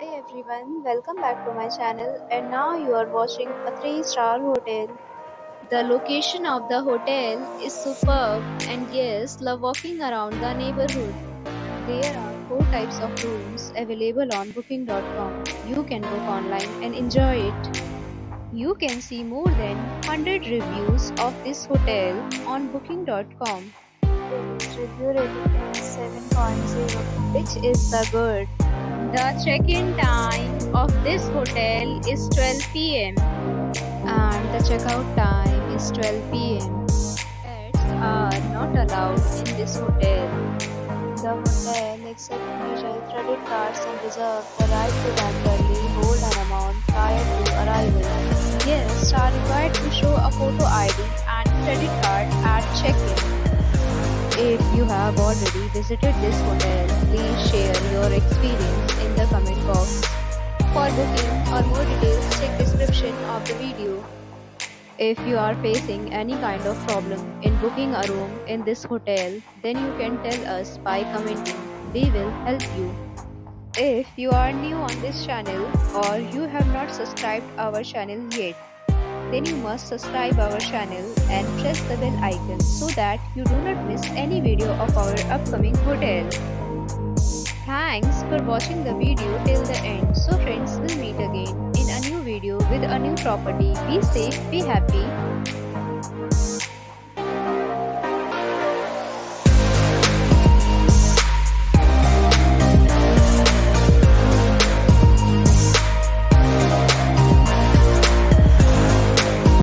Hi everyone, welcome back to my channel and now you are watching a 3-star hotel. The location of the hotel is superb and guests love walking around the neighborhood. There are 4 types of rooms available on booking.com. You can book online and enjoy it. You can see more than 100 reviews of this hotel on booking.com. Its review rating is 7.0, which is the good. The check-in time of this hotel is 12 p.m. and the checkout time is 12 p.m. Pets are not allowed in this hotel. The hotel accepts major credit cards and reserves the right to temporarily hold an amount prior to arrival. Guests are required to show a photo ID and credit card at check-in. If you have already visited this hotel, please share your experience in the comment box. For booking or more details, check description of the video. If you are facing any kind of problem in booking a room in this hotel, then you can tell us by commenting. We will help you. If you are new on this channel or you have not subscribed our channel yet, then you must subscribe our channel and press the bell icon so that you do not miss any video of our upcoming hotel. Thanks for watching the video till the end. So friends, will meet again in a new video with a new property. Be safe, be happy.